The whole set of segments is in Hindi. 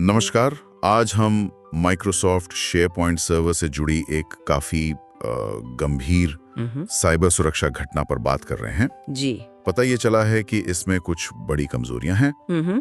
नमस्कार। आज हम माइक्रोसॉफ्ट शेयरपॉइंट सर्वर से जुड़ी एक काफी गंभीर साइबर सुरक्षा घटना पर बात कर रहे हैं। जी। पता ये चला है कि इसमें कुछ बड़ी कमजोरियां हैं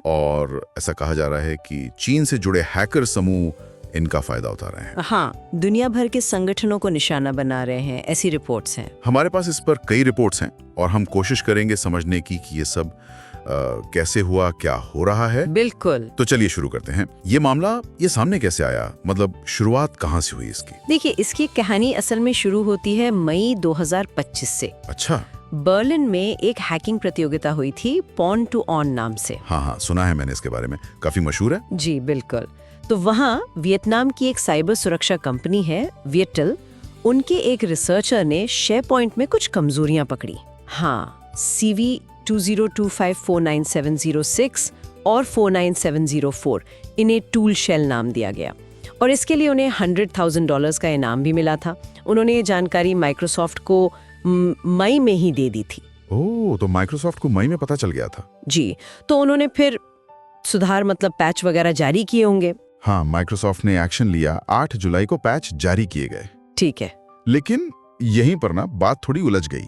और ऐसा कहा जा रहा है कि चीन से जुड़े हैकर समूह इनका फायदा उठा रहे हैं। हाँ, दुनिया भर के संगठनों को निशाना बना रहे हैं, ऐसी रिपोर्ट्स हैं। हमारे पास इस पर कई रिपोर्ट्स हैं और हम कोशिश करेंगे समझने की कि ये सब कैसे हुआ, क्या हो रहा है। बिल्कुल। तो चलिए शुरू करते हैं। ये मामला ये सामने कैसे आया, मतलब शुरुआत कहाँ से हुई इसकी? देखिए, इसकी कहानी असल में शुरू होती है मई 2025 से। अच्छा। बर्लिन में एक हैकिंग प्रतियोगिता हुई थी, पॉन टू ऑन नाम से। हाँ, सुना है मैंने इसके बारे में, काफी मशहूर है। जी बिल्कुल। तो वहाँ वियतनाम की एक साइबर सुरक्षा कंपनी है वियटल, उनके एक रिसर्चर ने शेयरपॉइंट में कुछ कमजोरियां पकड़ी। हाँ, CV 2025497006 और 49704, इन्हें टूल शेल नाम दिया गया और इसके लिए उन्हें $100,000 का इनाम भी मिला था। उन्होंने ये जानकारी माइक्रोसॉफ्ट को मई में ही दे दी थी। ओह, तो माइक्रोसॉफ्ट को मई में पता चल गया था। जी, तो उन्होंने फिर सुधार मतलब पैच वगैरह जारी किए होंगे। हाँ, माइक्रोसॉफ्ट ने एक्शन लिया। 8 जुलाई को पैच जारी किए गए। ठीक है, लेकिन यहीं पर ना बात थोड़ी उलझ गई।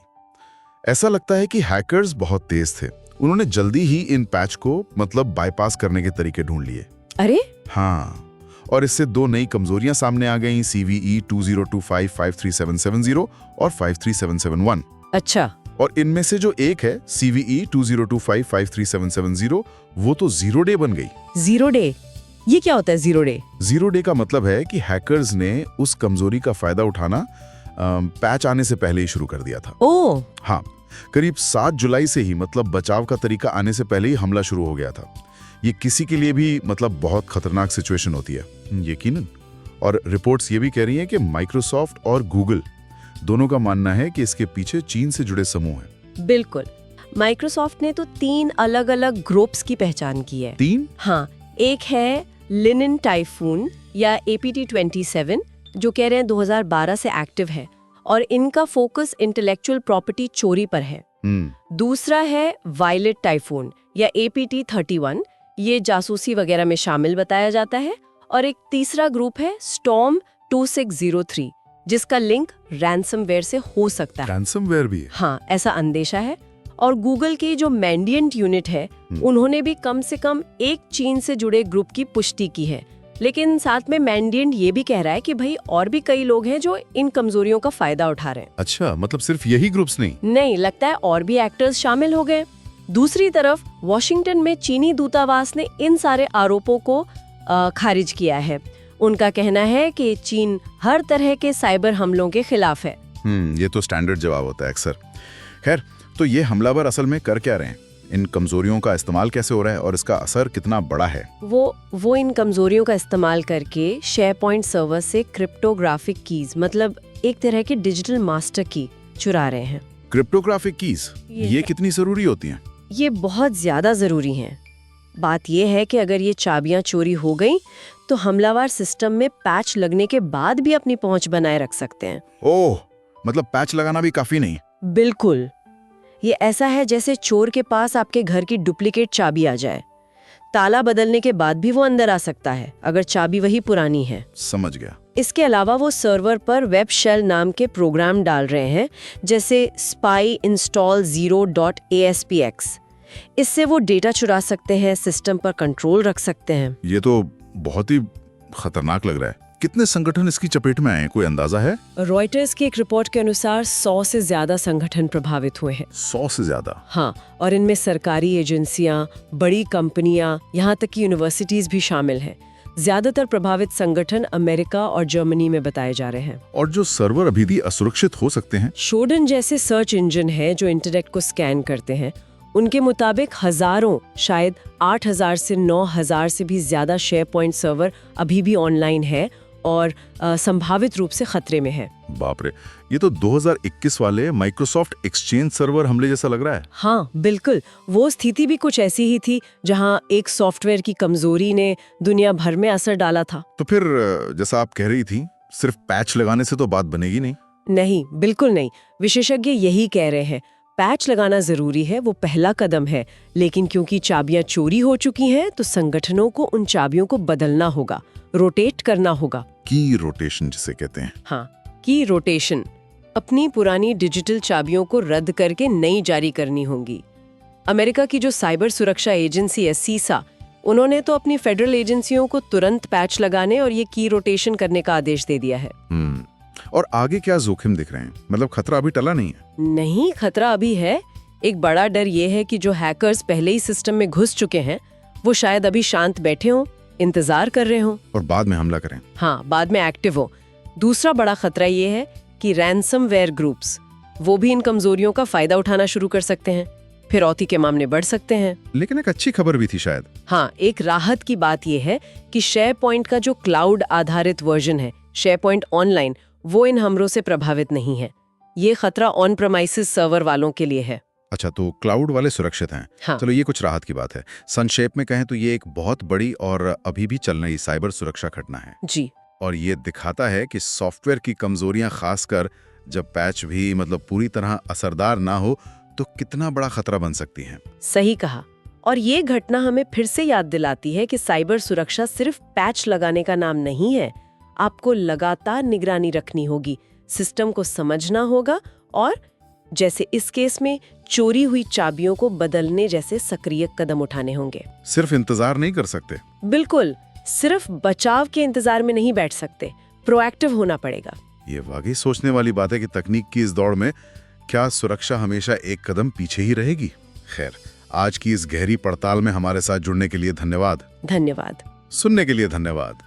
ऐसा लगता है कि हैकर्स बहुत तेज थे। उन्होंने जल्दी ही इन पैच को मतलब बाईपास करने के तरीके ढूंढ लिए। अरे हाँ, और इससे दो नई कमजोरियां सामने आ गईं, CVE 2025537770 और 53771। अच्छा। और इनमें से जो एक है CVE 2025537770, वो तो जीरो डे बन गई। Zero day? ये क्या होता है जीरो डे? जीरो डे का मतलब है कि हैकर्स ने उस कमजोरी का फायदा उठाना पैच आने से पहले ही शुरू कर दिया था। ओह। हाँ, करीब 7 जुलाई से ही मतलब बचाव का तरीका आने से पहले ही हमला शुरू हो गया था। ये किसी के लिए भी मतलब बहुत खतरनाक सिचुएशन होती है, यकीनन। और रिपोर्ट्स ये भी कह रही हैं कि माइक्रोसॉफ्ट और गूगल दोनों का मानना है कि इसके पीछे चीन से जुड़े समूह हैं। बिल्कुल। माइक्रोसॉफ्ट ने तो 3 अलग-अलग ग्रुप्स की पहचान की है। 3? हाँ, एक है लिनन टाइफून या APT27, जो कह रहे हैं 2012 से एक्टिव है और इनका फोकस इंटेलेक्चुअल प्रॉपर्टी चोरी पर है। दूसरा है वायलेट टाइफून या APT31, ये जासूसी वगैरह में शामिल बताया जाता है। और एक तीसरा ग्रुप है स्टॉर्म 2603, जिसका लिंक रैंसमवेयर से हो सकता है। रैंसमवेयर भी है? हाँ, ऐसा अंदेशा है। और गूगल की जो मैंडिएंट यूनिट है, उन्होंने भी कम से कम एक चीन से जुड़े ग्रुप की पुष्टि की है। लेकिन साथ में मैंडिएंट ये भी कह रहा है कि भाई और भी कई लोग हैं जो इन कमजोरियों का फायदा उठा रहे हैं। अच्छा, मतलब सिर्फ यही ग्रुप्स नहीं, लगता है और भी एक्टर्स शामिल हो गए। दूसरी तरफ वॉशिंगटन में चीनी दूतावास ने इन सारे आरोपों को खारिज किया है। उनका कहना है कि चीन हर तरह के साइबर हमलों के खिलाफ है। ये तो स्टैंडर्ड जवाब होता है अक्सर। खैर, तो ये हमलावर असल में कर क्या रहे हैं? इन कमजोरियों का इस्तेमाल कैसे हो रहा है और इसका असर कितना बड़ा है? वो इन कमजोरियों का इस्तेमाल करके शेयरपॉइंट सर्वर से क्रिप्टोग्राफिक कीज, मतलब एक तरह की डिजिटल मास्टर की चुरा रहे हैं। क्रिप्टोग्राफिक कीज ये कितनी जरूरी होती हैं? ये बहुत ज्यादा जरूरी हैं। बात यह है कि अगर ये चाबियां चोरी हो गई तो हमलावर सिस्टम में पैच लगने के बाद भी अपनी पहुंच बनाए रख सकते हैं। ओह, मतलब पैच लगाना भी काफी नहीं? बिल्कुल। ये ऐसा है जैसे चोर के पास आपके घर की डुप्लीकेट चाबी आ जाए। ताला बदलने के बाद भी वो अंदर आ सकता है अगर चाबी वही पुरानी है। समझ गया। इसके अलावा वो सर्वर पर वेब शेल नाम के प्रोग्राम डाल रहे हैं, जैसे spy install 0.aspx। इससे वो डेटा चुरा सकते हैं, सिस्टम पर कंट्रोल रख सकते हैं। ये तो बहुत ही खतरनाक लग रहा है। कितने संगठन इसकी चपेट में आए, कोई अंदाजा है? रॉयटर्स की एक रिपोर्ट के अनुसार 100 से ज्यादा संगठन प्रभावित हुए हैं। 100 से ज्यादा? हाँ, और इनमें सरकारी एजेंसियां, बड़ी कंपनियां, यहाँ तक कि यूनिवर्सिटीज भी शामिल हैं। ज्यादातर प्रभावित संगठन अमेरिका और जर्मनी में बताए जा रहे हैं। और जो सर्वर अभी भी असुरक्षित हो सकते हैं? शोडन जैसे सर्च इंजन है जो इंटरनेट को स्कैन करते हैं, उनके मुताबिक हजारों, शायद 8,000 से 9,000 से भी ज्यादा शेयरपॉइंट सर्वर अभी भी ऑनलाइन है और संभावित रूप से खतरे में है। बाप रे, ये तो 2021 वाले माइक्रोसॉफ्ट एक्सचेंज सर्वर हमले जैसा लग रहा है। हाँ बिल्कुल, वो स्थिति भी कुछ ऐसी ही थी जहां एक सॉफ्टवेयर की कमजोरी ने दुनिया भर में असर डाला था। तो फिर जैसा आप कह रही थी, सिर्फ पैच लगाने से तो बात बनेगी नहीं? नहीं, बिल्कुल नहीं। विशेषज्ञ यही कह रहे हैं। पैच लगाना जरूरी है, वो पहला कदम है, लेकिन क्योंकि चाबियां चोरी हो चुकी हैं तो संगठनों को उन चाबियों को बदलना होगा, रोटेट करना होगा। की रोटेशन जिसे कहते हैं। हाँ, की रोटेशन। अपनी पुरानी डिजिटल चाबियों को रद्द करके नई जारी करनी होंगी। अमेरिका की जो साइबर सुरक्षा एजेंसी है सीसा, उन्होंने तो अपनी फेडरल एजेंसियों को तुरंत पैच लगाने और ये की रोटेशन करने का आदेश दे दिया है। और आगे क्या जोखिम दिख रहे हैं? मतलब खतरा अभी टला नहीं है? नहीं, खतरा अभी है। एक बड़ा डर ये है कि जो हैकर्स पहले ही सिस्टम में घुस चुके हैं वो शायद अभी शांत बैठे हों, इंतजार कर रहे हों और बाद में हमला करें। हाँ, बाद में एक्टिव हो। दूसरा बड़ा खतरा ये है कि रैंसमवेयर ग्रुप्स वो भी इन कमजोरियों का फायदा उठाना शुरू कर सकते हैं, फिरौती के मामले बढ़ सकते हैं। लेकिन एक अच्छी खबर भी थी शायद। हाँ, एक राहत की बात यह है कि शेयरपॉइंट का जो क्लाउड आधारित वर्जन है, शेयरपॉइंट ऑनलाइन, वो इन हमलों से प्रभावित नहीं है। ये खतरा ऑन प्रेमाइसिस सर्वर वालों के लिए है। अच्छा, तो क्लाउड वाले सुरक्षित हैं। हाँ। चलो, ये कुछ राहत की बात है। संक्षेप में कहें तो ये एक बहुत बड़ी और अभी भी चल रही साइबर सुरक्षा घटना है जी। और ये दिखाता है कि सॉफ्टवेयर की कमजोरियां, खासकर जब पैच भी पूरी तरह असरदार ना हो, तो कितना बड़ा खतरा बन सकती हैं। सही कहा। और ये घटना हमें फिर से याद दिलाती है कि साइबर सुरक्षा सिर्फ पैच लगाने का नाम नहीं है। आपको लगातार निगरानी रखनी होगी, सिस्टम को समझना होगा और जैसे इस केस में चोरी हुई चाबियों को बदलने जैसे सक्रिय कदम उठाने होंगे। सिर्फ इंतजार नहीं कर सकते। बिल्कुल, सिर्फ बचाव के इंतजार में नहीं बैठ सकते, प्रोएक्टिव होना पड़ेगा। ये वाकई सोचने वाली बात है कि तकनीक की इस दौड़ में क्या सुरक्षा हमेशा एक कदम पीछे ही रहेगी। खैर, आज की इस गहरी पड़ताल में हमारे साथ जुड़ने के लिए धन्यवाद। धन्यवाद। सुनने के लिए धन्यवाद।